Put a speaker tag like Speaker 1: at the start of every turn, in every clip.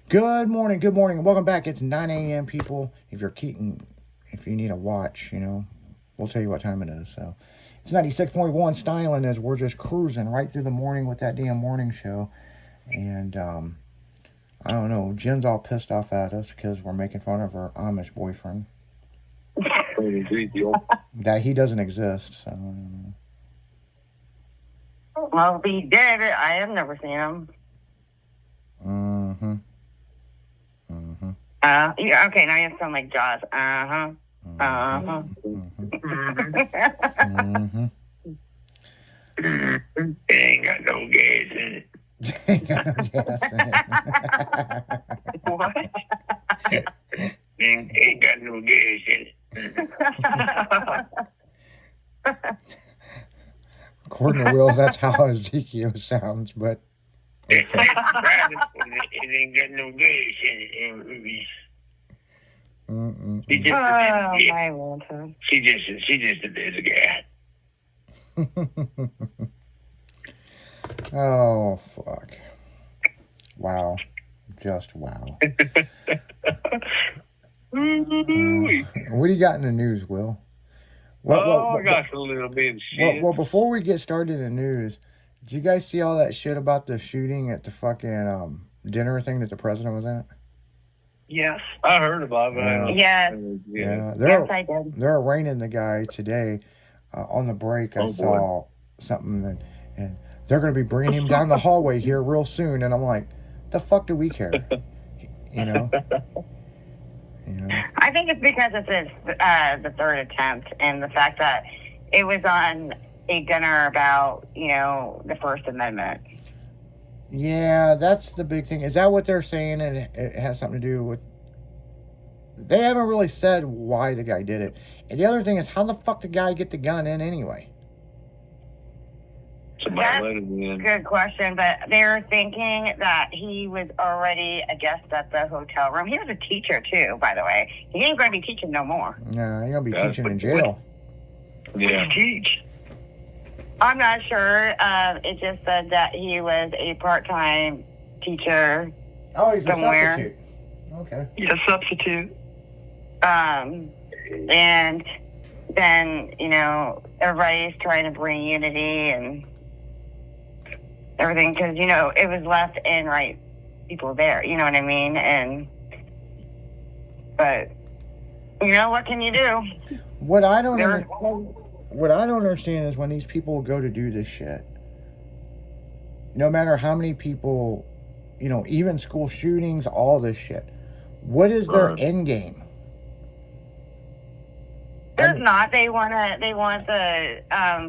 Speaker 1: Good morning, good morning. Welcome back. It's 9 a.m. people. If you're Keaton, if you need a watch, we'll tell you what time it is. So it's 96.1 styling as we're just cruising right through the morning with that damn morning show. And I don't know, Jen's all pissed off at us because we're making fun of her Amish boyfriend. That he doesn't exist. So
Speaker 2: Well, if he did, I have never seen him.
Speaker 1: Mm-hmm.
Speaker 2: Yeah, okay, now you sound like Jaws. Uh-huh. Uh-huh.
Speaker 1: Mm-hmm.
Speaker 3: Ain't got no gas in it.
Speaker 1: Ain't got no gas in it.
Speaker 2: What?
Speaker 3: Ain't got no gas in it.
Speaker 1: According to Will, that's how Ezekiel sounds, but
Speaker 3: It ain't got no gas in it. She just
Speaker 2: my Walter.
Speaker 3: she just a busy guy.
Speaker 1: Oh, fuck. Wow. Just wow. What do you got in the news, Will?
Speaker 3: I got a little bit of shit.
Speaker 1: Well, before we get started in the news, did you guys see all that shit about the shooting at the fucking dinner thing that the president was at?
Speaker 3: Yes, I heard about that.
Speaker 2: Yes.
Speaker 1: Yeah.
Speaker 2: Yes, I did.
Speaker 1: They're arraigning the guy today. On the break, I saw something, and they're going to be bringing him down the hallway here real soon. And I'm like, the fuck do we care? You know?
Speaker 2: I think it's because it's the third attempt and the fact that it was on a dinner about, the First Amendment.
Speaker 1: Yeah, that's the big thing. Is that what they're saying? And it has something to do with... They haven't really said why the guy did it. And the other thing is, how the fuck did the guy get the gun in anyway?
Speaker 2: That's a good question, but they're thinking that he was already a guest at the hotel room. He was a teacher, too, by the way. He ain't going to be teaching no more.
Speaker 1: Nah, he's going to be teaching in jail.
Speaker 3: Yeah. Teach.
Speaker 2: I'm not sure. It just said that he was a part-time teacher.
Speaker 1: Oh, he's
Speaker 2: somewhere.
Speaker 1: A substitute. Okay.
Speaker 3: He's a substitute.
Speaker 2: And then, everybody's trying to bring unity and everything because, it was left and right people there. You know what I mean? But, what can you do?
Speaker 1: What I don't understand is when these people go to do this shit, no matter how many people, even school shootings, all this shit, what is their end game?
Speaker 2: There's not. They want the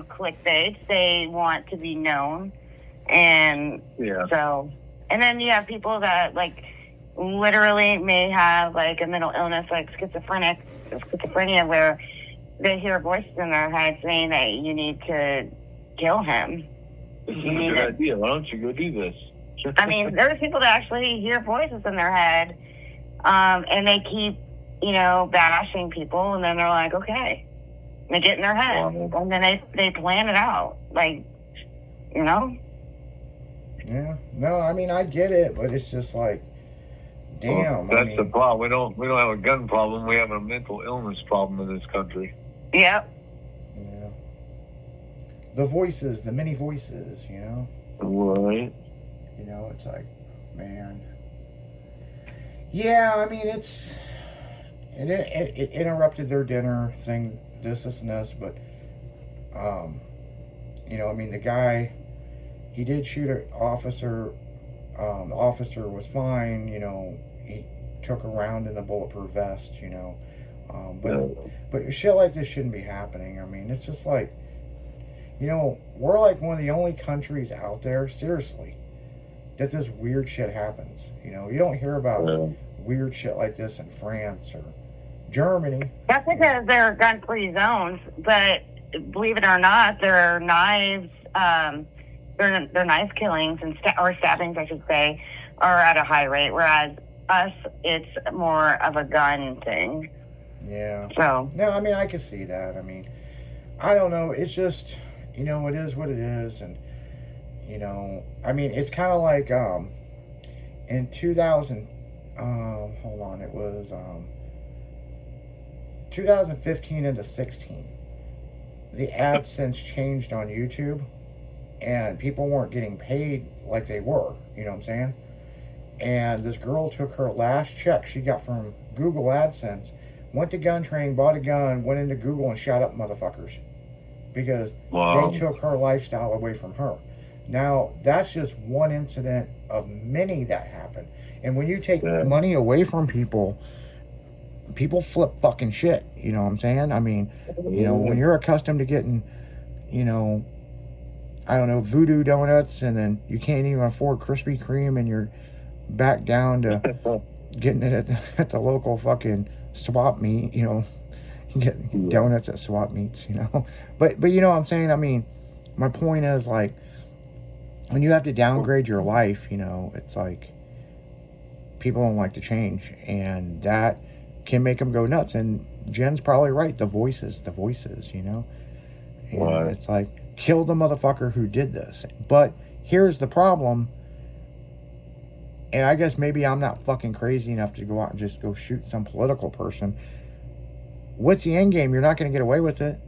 Speaker 2: clickbait. They want to be known. And so, and then you have people that literally may have a mental illness like schizophrenia where they hear voices in their head saying that you need to kill him.
Speaker 3: This is a good idea. Why don't you go do this?
Speaker 2: I mean, there's people that actually hear voices in their head, and they keep, bashing people, and then they're like, okay. And they get in their head, and then they plan it out,
Speaker 1: Yeah. No, I mean, I get it, but it's just like, damn.
Speaker 3: That's the problem. We don't have a gun problem. We have a mental illness problem in this country.
Speaker 2: Yep.
Speaker 1: Yeah. The voices, the many voices,
Speaker 3: Right.
Speaker 1: It's like, man. Yeah, I mean, it interrupted their dinner thing, this and this, but, the guy, he did shoot an officer. The officer was fine, he took a round in the bulletproof vest, but shit like this shouldn't be happening. I mean, it's just like, we're like one of the only countries out there, seriously, that this weird shit happens. You don't hear about weird shit like this in France or Germany.
Speaker 2: That's because they're gun-free zones, but believe it or not, their knives, their knife killings or stabbings, I should say, are at a high rate, whereas us, it's more of a gun thing.
Speaker 1: Yeah.
Speaker 2: So.
Speaker 1: No, I mean, I can see that. I mean, I don't know. It's just, it is what it is. And, I mean, it's kind of like in 2000, hold on, it was 2015 into 16. The AdSense changed on YouTube, and people weren't getting paid like they were. You know what I'm saying? And this girl took her last check she got from Google AdSense, went to gun training, bought a gun, went into Google and shot up motherfuckers because
Speaker 3: Wow.
Speaker 1: they took her lifestyle away from her. Now, that's just one incident of many that happen. And when you take
Speaker 3: Yeah.
Speaker 1: money away from people, people flip fucking shit. You know what I'm saying? I mean, you know, when you're accustomed to getting, you know, I don't know, voodoo donuts, and then you can't even afford Krispy Kreme, and you're back down to getting it at the local fucking swap meet, you know, you get donuts at swap meets, you know. But you know what I'm saying? I mean, my point is, like, when you have to downgrade your life, you know, it's like people don't like to change, and that can make them go nuts. And Jen's probably right. The voices, you know. And
Speaker 3: Right.
Speaker 1: it's like, kill the motherfucker who did this. But here's the problem. And I guess maybe I'm not fucking crazy enough to go out and just go shoot some political person. What's the end game? You're not going to get away with it.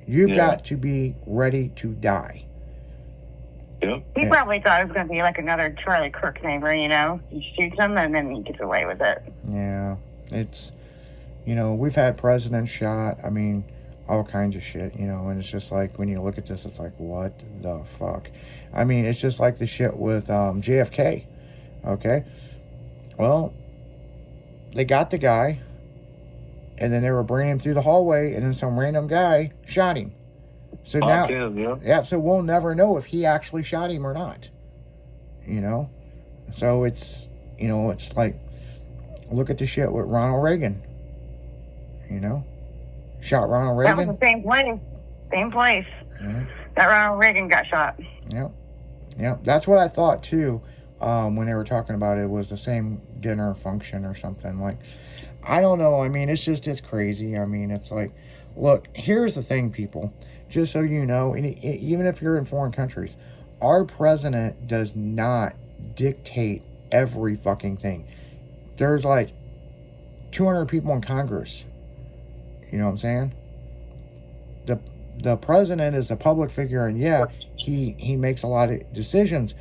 Speaker 1: You've got to be ready to die.
Speaker 3: Yep.
Speaker 2: He probably thought it was going to be like another Charlie Kirk neighbor, you know? He shoots him and then he gets away with it.
Speaker 1: Yeah. It's, you know, we've had presidents shot. I mean, all kinds of shit, you know, and it's just like, when you look at this, it's like, what the fuck? I mean, it's just like the shit with JFK. Okay? Well, they got the guy, and then they were bringing him through the hallway, and then some random guy shot him. So now, yeah, so we'll never know if he actually shot him or not. You know? So it's, you know, it's like, look at the shit with Ronald Reagan. You know? Shot Ronald Reagan.
Speaker 2: That was the same place. Same place.
Speaker 1: Yeah.
Speaker 2: That Ronald Reagan got shot.
Speaker 1: Yep. Yep. That's what I thought too. When they were talking about it was the same dinner function or something. Like, I don't know. I mean, it's crazy. I mean, it's like, look, here's the thing, people. Just so you know, and even if you're in foreign countries, our president does not dictate every fucking thing. There's like 200 people in Congress. You know what I'm saying? The president is a public figure, and yeah, he makes a lot of decisions.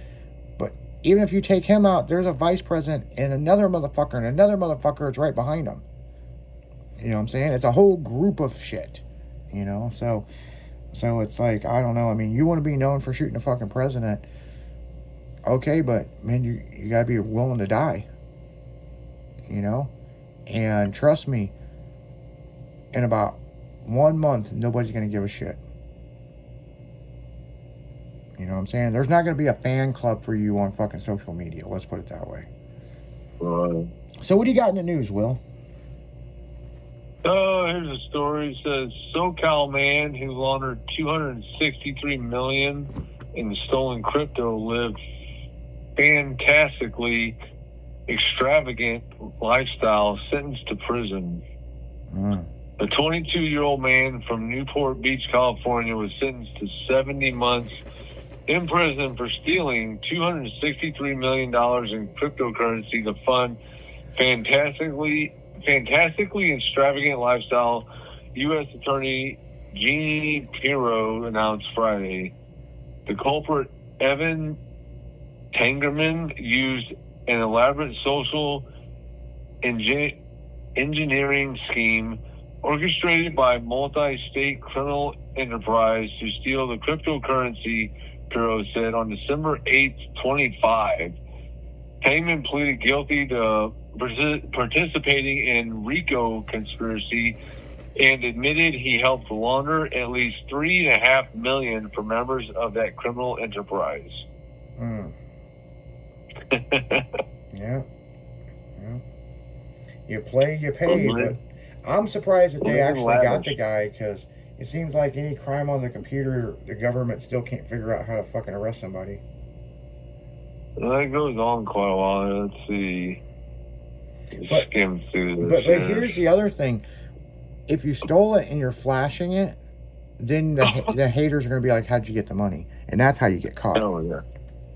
Speaker 1: But even if you take him out, there's a vice president and another motherfucker is right behind him. You know what I'm saying? It's a whole group of shit. You know, so it's like, I don't know. I mean, you want to be known for shooting a fucking president, okay, but man, you gotta be willing to die. You know, and trust me, in about 1 month, nobody's gonna give a shit. You know what I'm saying? There's not going to be a fan club for you on fucking social media. Let's put it that way.
Speaker 3: Right.
Speaker 1: So what do you got in the news, Will?
Speaker 3: Here's a story. It says SoCal man who laundered $263 million in stolen crypto lived fantastically extravagant lifestyle, sentenced to prison. A 22-year-old man from Newport Beach, California, was sentenced to 70 months in prison for stealing $263 million in cryptocurrency to fund fantastically extravagant lifestyle, U.S. Attorney Jeannie Pirro announced Friday. The culprit, Evan Tangerman, used an elaborate social engineering scheme orchestrated by multi-state criminal enterprise to steal the cryptocurrency, Pirro said on December 8th, 25. Heyman pleaded guilty to participating in RICO conspiracy and admitted he helped launder at least $3.5 million for members of that criminal enterprise.
Speaker 1: Yeah. You play, you pay. But I'm surprised that they actually got the guy, because it seems like any crime on the computer, the government still can't figure out how to fucking arrest somebody.
Speaker 3: That goes on quite a while. Let's see. Skim through this.
Speaker 1: But here's the other thing. If you stole it and you're flashing it, then the haters are going to be like, how'd you get the money? And that's how you get caught.
Speaker 3: Oh, yeah.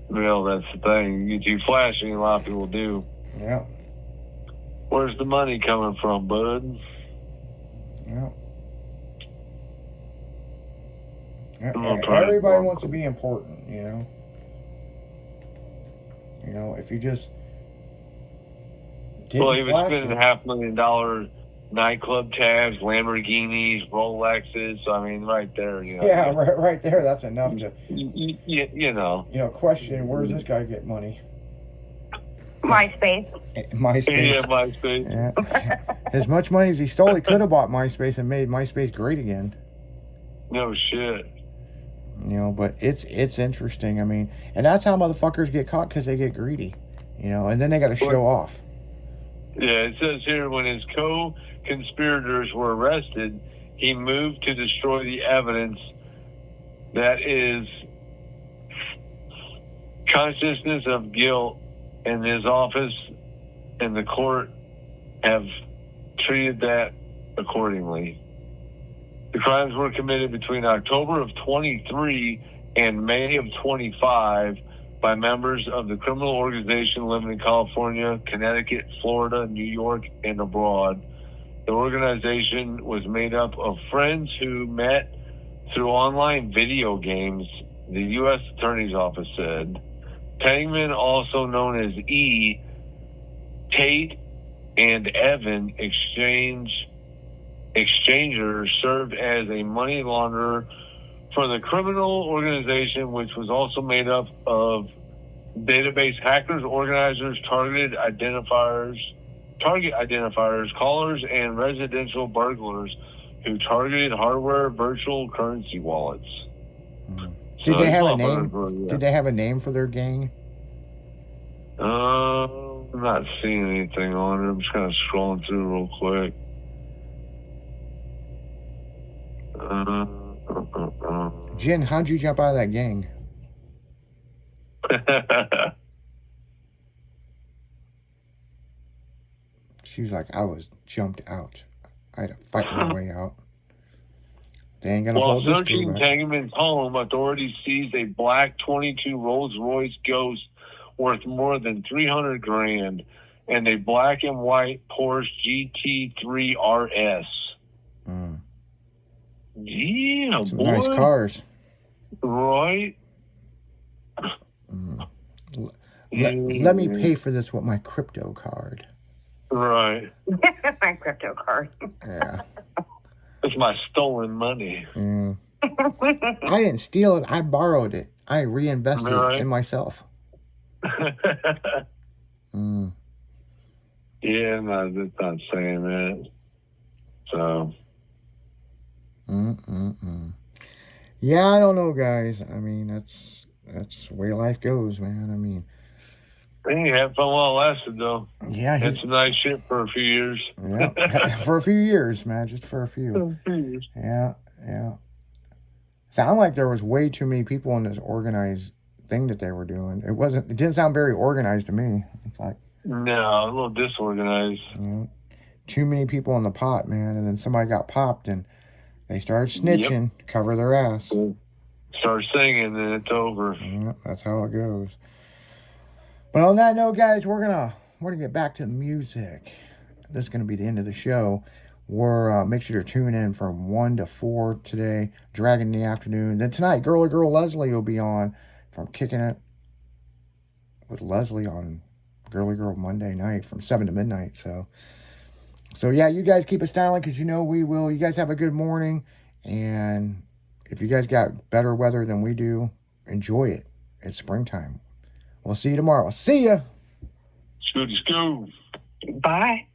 Speaker 3: Well, that's the thing. You flashing, a lot of people do.
Speaker 1: Yeah.
Speaker 3: Where's the money coming from, bud?
Speaker 1: Yeah.
Speaker 3: I'm gonna try
Speaker 1: Everybody
Speaker 3: to-
Speaker 1: wants to be important, you know. You know, if you just didn't
Speaker 3: Well, he was
Speaker 1: flash
Speaker 3: spending
Speaker 1: it,
Speaker 3: $500,000 nightclub tabs, Lamborghinis, Rolexes. I mean, right there, you know.
Speaker 1: yeah, right there, that's enough to,
Speaker 3: You know.
Speaker 1: question where's this guy get money?
Speaker 2: MySpace.
Speaker 1: MySpace.
Speaker 3: Yeah, MySpace.
Speaker 1: Yeah. As much money as he stole, he could have bought MySpace and made MySpace great again.
Speaker 3: No shit.
Speaker 1: You know, but it's interesting. I mean, and that's how motherfuckers get caught, because they get greedy. You know, and then they got to show off.
Speaker 3: Yeah, it says here when his co-conspirators were arrested, he moved to destroy the evidence that is consciousness of guilt, and his office and the court have treated that accordingly. The crimes were committed between October of 23 and May of 25 by members of the criminal organization living in California, Connecticut, Florida, New York, and abroad. The organization was made up of friends who met through online video games, the U.S. Attorney's Office said. Tangman, also known as E, Tate, and Evan Exchanger, served as a money launderer for the criminal organization, which was also made up of database hackers, organizers, target identifiers, callers, and residential burglars who targeted hardware virtual currency wallets.
Speaker 1: Did
Speaker 3: So
Speaker 1: they
Speaker 3: these
Speaker 1: have a
Speaker 3: motherfuckers
Speaker 1: name?
Speaker 3: were,
Speaker 1: Did they have a name for their gang?
Speaker 3: I'm not seeing anything on it. I'm just kind of scrolling through real quick.
Speaker 1: Jen, how'd you jump out of that gang? She was like, I was jumped out. I had to fight my way out. They ain't gonna
Speaker 3: While
Speaker 1: hold this
Speaker 3: searching
Speaker 1: crew back.
Speaker 3: Tangman's home, authorities seized a black 22 Rolls-Royce Ghost worth more than $300,000 and a black and white Porsche GT3 RS.
Speaker 1: Mm.
Speaker 3: Yeah,
Speaker 1: Some
Speaker 3: boy.
Speaker 1: nice cars.
Speaker 3: Right?
Speaker 1: Mm. Let me pay for this with my crypto card.
Speaker 3: Right.
Speaker 2: My crypto card.
Speaker 1: Yeah.
Speaker 3: It's my stolen money.
Speaker 1: Mm. I didn't steal it. I borrowed it. I reinvested it in myself. Mm.
Speaker 3: Yeah, no, that's not saying that. So.
Speaker 1: Yeah, I don't know, guys. I mean, that's the way life goes, man. I mean,
Speaker 3: You had fun while it lasted, though.
Speaker 1: yeah,
Speaker 3: Had some nice shit for a few years.
Speaker 1: yeah, for a few years, man, just for a few. Yeah. Sound like there was way too many people in this organized thing that they were doing. It didn't sound very organized to me. It's like,
Speaker 3: No, a little disorganized.
Speaker 1: Too many people in the pot, man. And then somebody got popped and they started snitching, cover their ass.
Speaker 3: Start singing and it's over.
Speaker 1: Yeah, that's how it goes. But on that note, guys, we're gonna get back to music. This is gonna be the end of the show. We're make sure to tune in from 1 to 4 today, Dragon in the afternoon. Then tonight, Girly Girl Leslie will be on from Kicking It with Leslie on Girly Girl Monday night from 7 to midnight. So yeah, you guys keep it styling, because you know we will. You guys have a good morning, and if you guys got better weather than we do, enjoy it. It's springtime. We'll see you tomorrow. See ya.
Speaker 3: Scooty Scoo.
Speaker 2: Bye.